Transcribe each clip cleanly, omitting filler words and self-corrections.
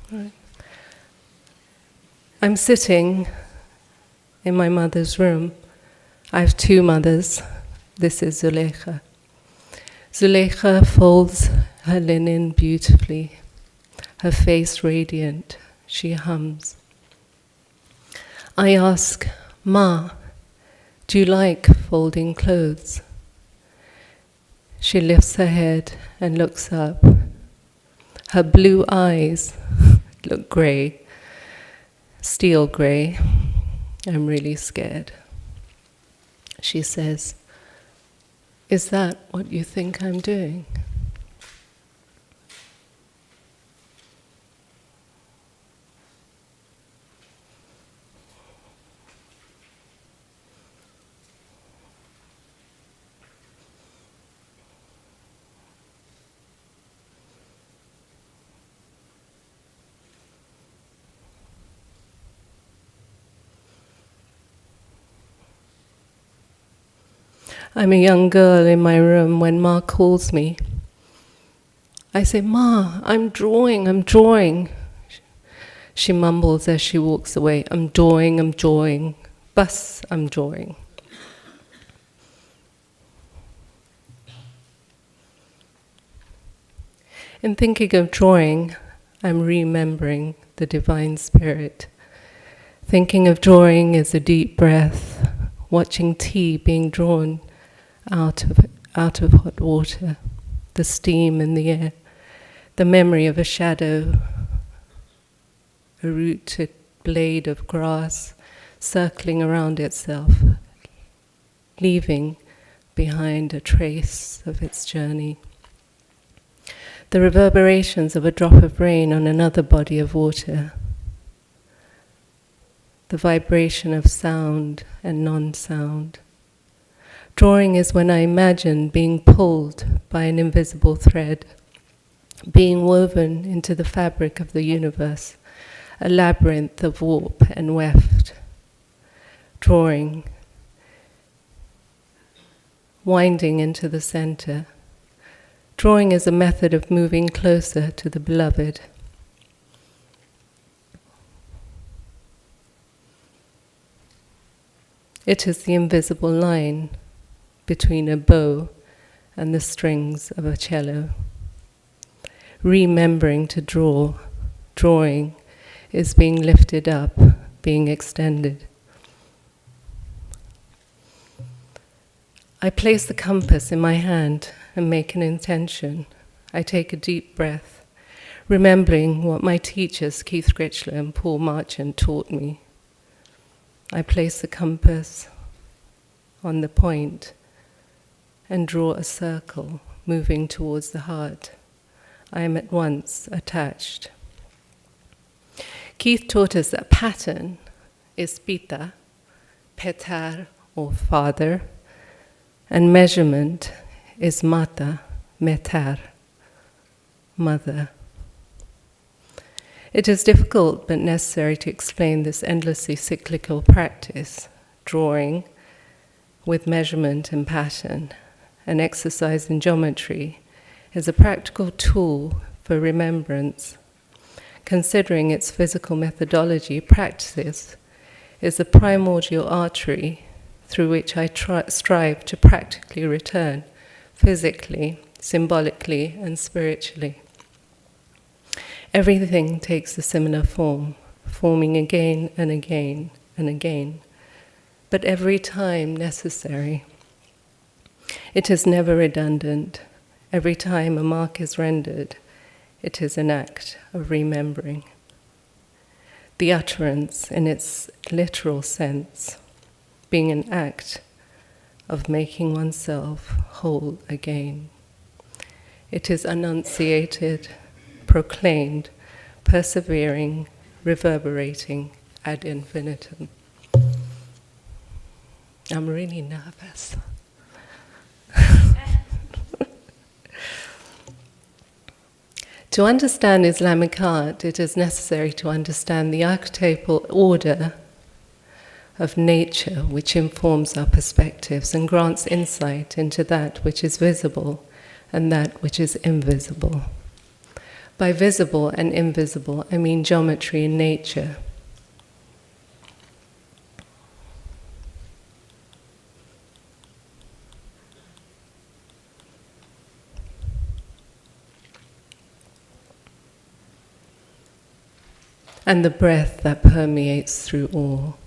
Right. I'm sitting in my mother's room. I have two mothers. This is Zuleika. Zuleika folds her linen beautifully, her face radiant. She hums. I ask, Ma, do you like folding clothes? She lifts her head and looks up. Her blue eyes look grey, steel grey. I'm really scared. She says, is that what you think I'm doing? I'm a young girl in my room when Ma calls me. I say, Ma, I'm drawing. She mumbles as she walks away, I'm drawing. Bus, I'm drawing. In thinking of drawing, I'm remembering the Divine Spirit. Thinking of drawing is a deep breath, watching tea being drawn out of hot water, the steam in the air, the memory of a shadow, a rooted blade of grass circling around itself, leaving behind a trace of its journey. The reverberations of a drop of rain on another body of water, the vibration of sound and non-sound. Drawing is when I imagine being pulled by an invisible thread, being woven into the fabric of the universe, a labyrinth of warp and weft. Drawing, winding into the center. Drawing is a method of moving closer to the beloved. It is the invisible line between a bow and the strings of a cello. Remembering to draw, drawing is being lifted up, being extended. I place the compass in my hand and make an intention. I take a deep breath, remembering what my teachers, Keith Gritchler and Paul Marchant, taught me. I place the compass on the point and draw a circle moving towards the heart. I am at once attached. Keith taught us that pattern is pita, petar or father, and measurement is mata, metar, mother. It is difficult but necessary to explain this endlessly cyclical practice, drawing with measurement and pattern. An exercise in geometry is a practical tool for remembrance. Considering its physical methodology, practice is the primordial artery through which I strive to practically return, physically, symbolically, and spiritually. Everything takes a similar form, forming again and again and again, but every time necessary. It is never redundant. Every time a mark is rendered, it is an act of remembering. The utterance, in its literal sense, being an act of making oneself whole again. It is enunciated, proclaimed, persevering, reverberating ad infinitum. I'm really nervous. To understand Islamic art, it is necessary to understand the archetypal order of nature which informs our perspectives and grants insight into that which is visible and that which is invisible. By visible and invisible, I mean geometry in nature. And the breath that permeates through all.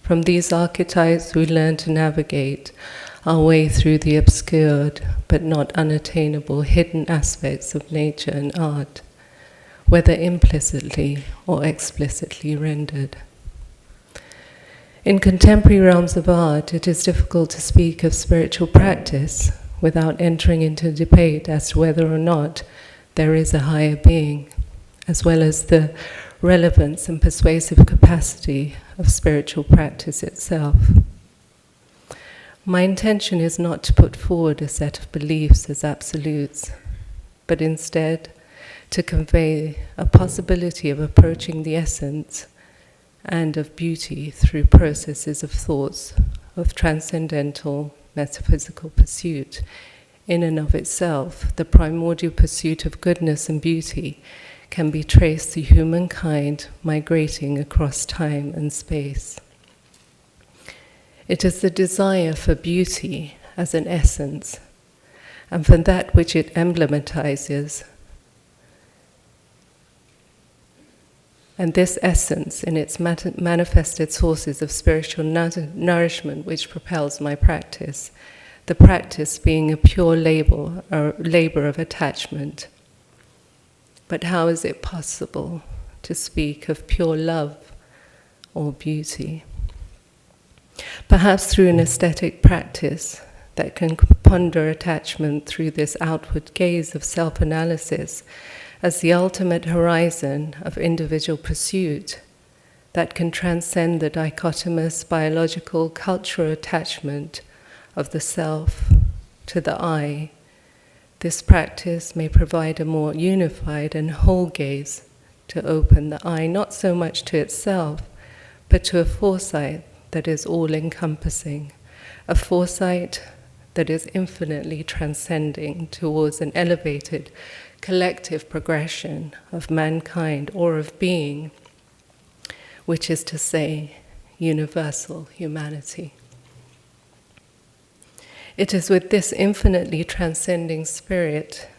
From these archetypes, we learn to navigate our way through the obscured but not unattainable hidden aspects of nature and art, whether implicitly or explicitly rendered. In contemporary realms of art, it is difficult to speak of spiritual practice without entering into debate as to whether or not there is a higher being, as well as the relevance and persuasive capacity of spiritual practice itself. My intention is not to put forward a set of beliefs as absolutes, but instead to convey a possibility of approaching the essence and of beauty through processes of thoughts of transcendental metaphysical pursuit. In and of itself, the primordial pursuit of goodness and beauty can be traced to humankind migrating across time and space. It is the desire for beauty as an essence, and for that which it emblematizes, and this essence in its manifested sources of spiritual nourishment which propels my practice, the practice being a pure labor of attachment. But how is it possible to speak of pure love or beauty? Perhaps through an aesthetic practice that can ponder attachment through this outward gaze of self-analysis as the ultimate horizon of individual pursuit that can transcend the dichotomous biological cultural attachment of the self to the I. This practice may provide a more unified and whole gaze to open the eye not so much to itself, but to a foresight that is all-encompassing, a foresight that is infinitely transcending towards an elevated collective progression of mankind or of being, which is to say, universal humanity. It is with this infinitely transcending spirit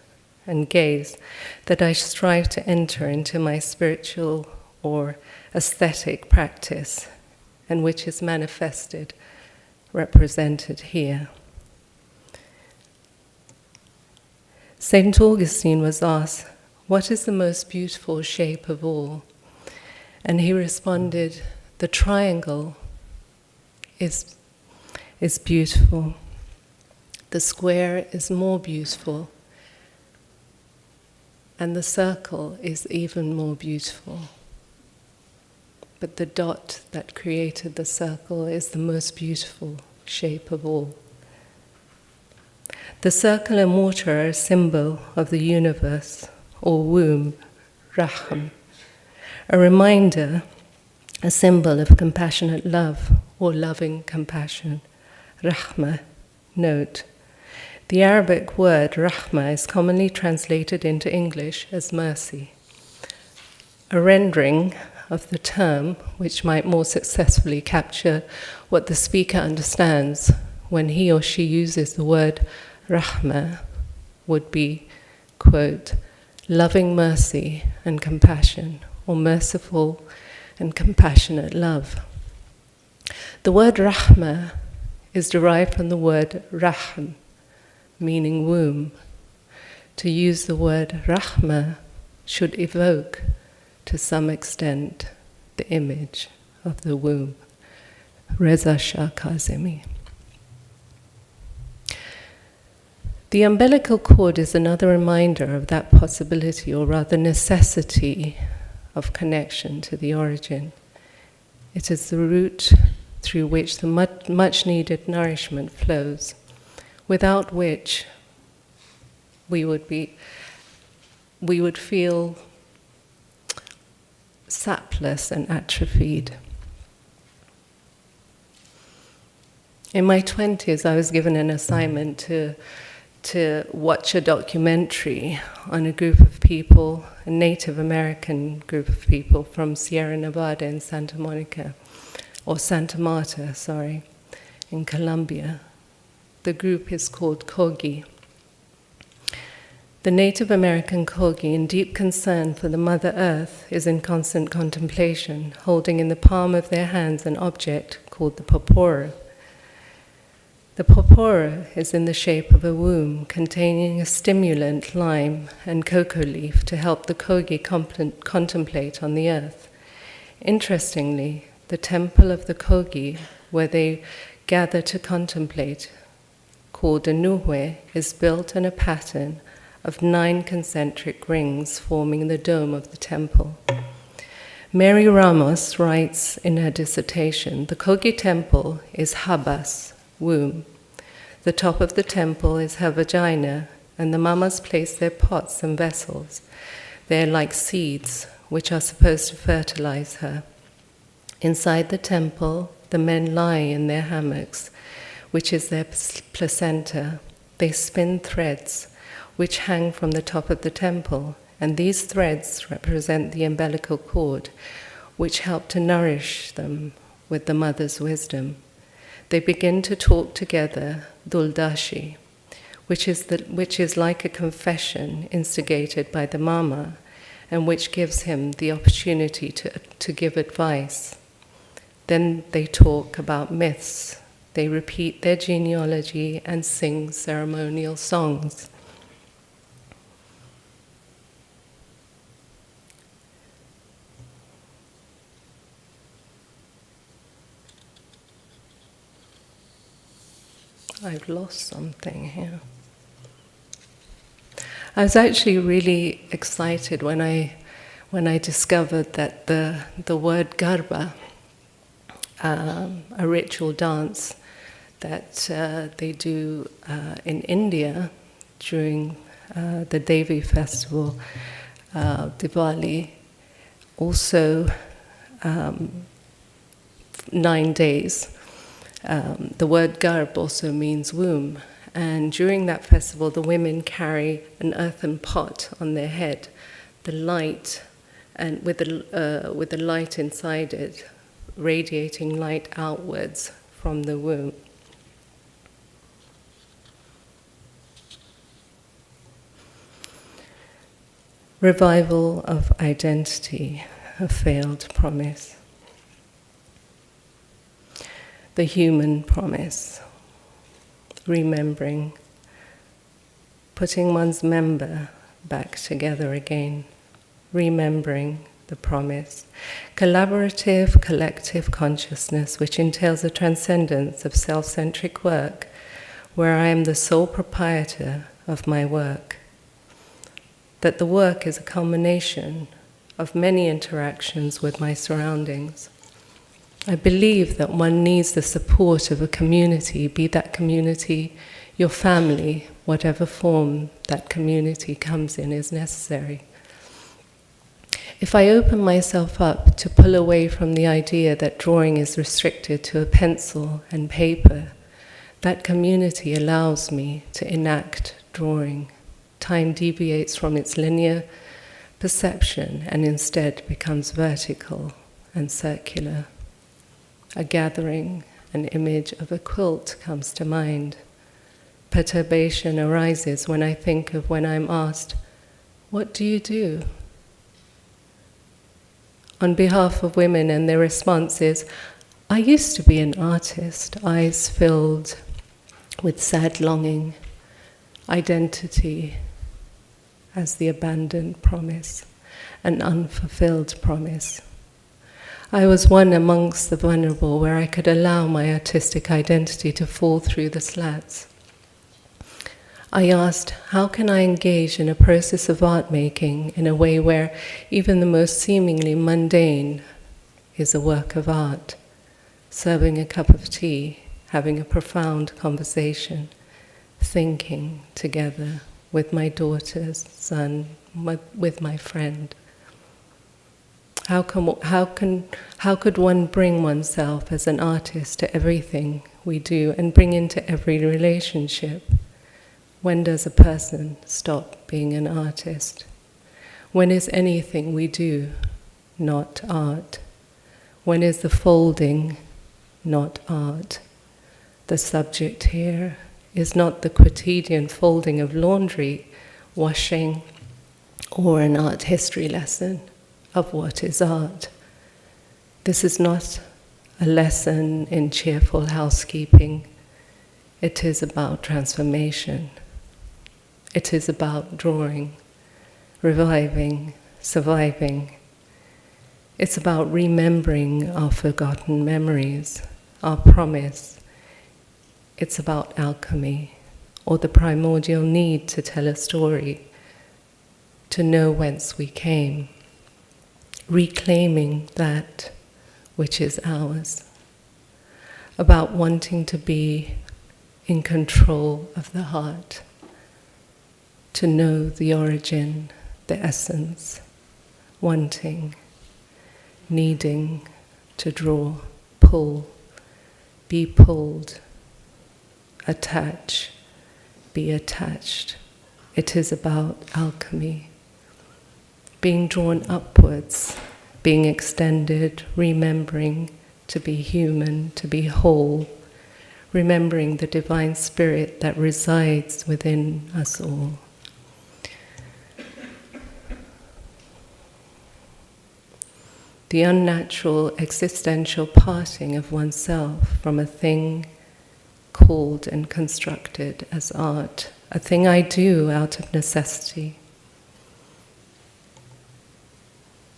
and gaze that I strive to enter into my spiritual or aesthetic practice, and which is manifested, represented here. St. Augustine was asked, "What is the most beautiful shape of all?" And he responded, "The triangle is beautiful. The square is more beautiful, and the circle is even more beautiful. But the dot that created the circle is the most beautiful shape of all." The circle and water are a symbol of the universe, or womb, Rahm, a reminder, a symbol of compassionate love, or loving compassion, Rahmah. Note, the Arabic word Rahmah is commonly translated into English as mercy. A rendering of the term, which might more successfully capture what the speaker understands when he or she uses the word Rahmah, would be, quote, loving mercy and compassion, or merciful and compassionate love. The word Rahmah is derived from the word Rahm, meaning womb. To use the word Rahmah should evoke, to some extent, the image of the womb. Reza Shah Kazemi. The umbilical cord is another reminder of that possibility, or rather necessity, of connection to the origin. It is the route through which the much needed nourishment flows, without which we would feel sapless and atrophied. In my 20s, I was given an assignment to to watch a documentary on a group of people, a Native American group of people from Sierra Nevada in Santa Monica, or Santa Marta, sorry, in Colombia. The group is called Kogi. The Native American Kogi, in deep concern for the Mother Earth, is in constant contemplation, holding in the palm of their hands an object called the popora. The popora is in the shape of a womb containing a stimulant, lime, and cocoa leaf to help the Kogi contemplate on the earth. Interestingly, the temple of the Kogi, where they gather to contemplate, called a nuhwe, is built in a pattern of 9 concentric rings forming the dome of the temple. Mary Ramos writes in her dissertation, the Kogi temple is habas, womb. The top of the temple is her vagina, and the mamas place their pots and vessels. They are like seeds, which are supposed to fertilize her. Inside the temple, the men lie in their hammocks, which is their placenta. They spin threads, which hang from the top of the temple, and these threads represent the umbilical cord, which help to nourish them with the mother's wisdom. They begin to talk together, duldashi, which is like a confession instigated by the mama, and which gives him the opportunity to give advice. Then they talk about myths. They repeat their genealogy and sing ceremonial songs. I've lost something here. I was actually really excited when I discovered that the word garba, a ritual dance that they do in India during the Devi festival, Diwali, also 9 days. The word garb also means womb, and during that festival the women carry an earthen pot on their head, the light, and with the light inside it, radiating light outwards from the womb. Revival of identity, a failed promise. The human promise, remembering, putting one's member back together again, remembering the promise, collaborative, collective consciousness, which entails a transcendence of self-centric work, where I am the sole proprietor of my work, that the work is a culmination of many interactions with my surroundings. I believe that one needs the support of a community, be that community your family, whatever form that community comes in is necessary. If I open myself up to pull away from the idea that drawing is restricted to a pencil and paper, that community allows me to enact drawing. Time deviates from its linear perception and instead becomes vertical and circular. A gathering, an image of a quilt comes to mind. Perturbation arises when I think of when I'm asked, "What do you do?" On behalf of women, and their response is, "I used to be an artist," eyes filled with sad longing, identity as the abandoned promise, an unfulfilled promise. I was one amongst the vulnerable where I could allow my artistic identity to fall through the slats. I asked, how can I engage in a process of art making in a way where even the most seemingly mundane is a work of art? Serving a cup of tea, having a profound conversation, thinking together with my daughter's son, with my friend. How could one bring oneself as an artist to everything we do and bring into every relationship? When does a person stop being an artist? When is anything we do not art? When is the folding not art? The subject here is not the quotidian folding of laundry, washing, or an art history lesson of what is art. This is not a lesson in cheerful housekeeping. It is about transformation. It is about drawing, reviving, surviving. It's about remembering our forgotten memories, our promise. It's about alchemy, or the primordial need to tell a story, to know whence we came, reclaiming that which is ours, about wanting to be in control of the heart, to know the origin, the essence, wanting, needing to draw, pull, be pulled, attach, be attached. It is about alchemy, being drawn upwards, being extended, remembering to be human, to be whole, remembering the divine spirit that resides within us all. The unnatural existential parting of oneself from a thing called and constructed as art, a thing I do out of necessity.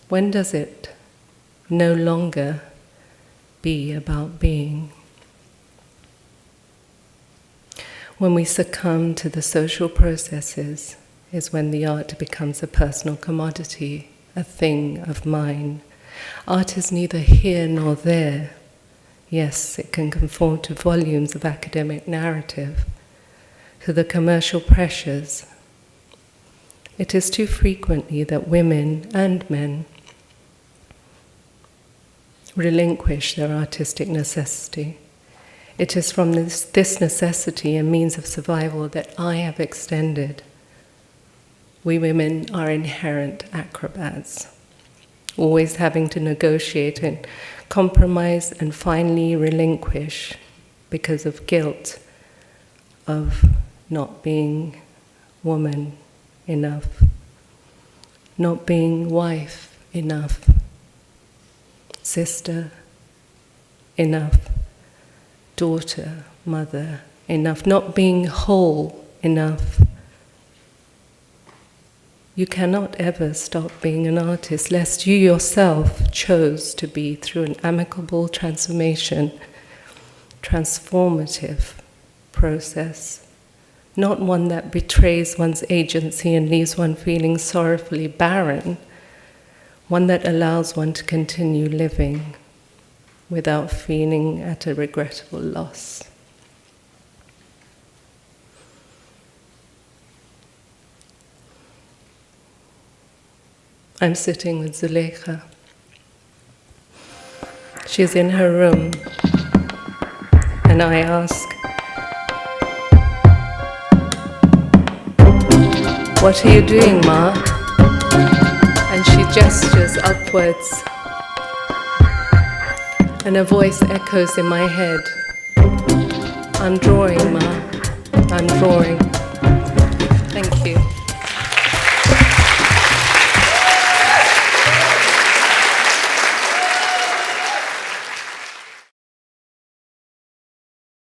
When does it no longer be about being? When we succumb to the social processes is when the art becomes a personal commodity, a thing of mine. Art is neither here nor there. Yes, it can conform to volumes of academic narrative, to the commercial pressures. It is too frequently that women and men relinquish their artistic necessity. It is from this necessity and means of survival that I have extended. We women are inherent acrobats, always having to negotiate and compromise and finally relinquish because of guilt of not being woman enough, not being wife enough, sister enough, daughter, mother enough, not being whole enough. You cannot ever stop being an artist lest you yourself chose to be through an amicable transformation, transformative process, not one that betrays one's agency and leaves one feeling sorrowfully barren, one that allows one to continue living without feeling at a regrettable loss. I'm sitting with Zuleika. She's in her room, and I ask, "What are you doing, Ma?" And she gestures upwards, and a voice echoes in my head, "I'm drawing, Ma, I'm drawing."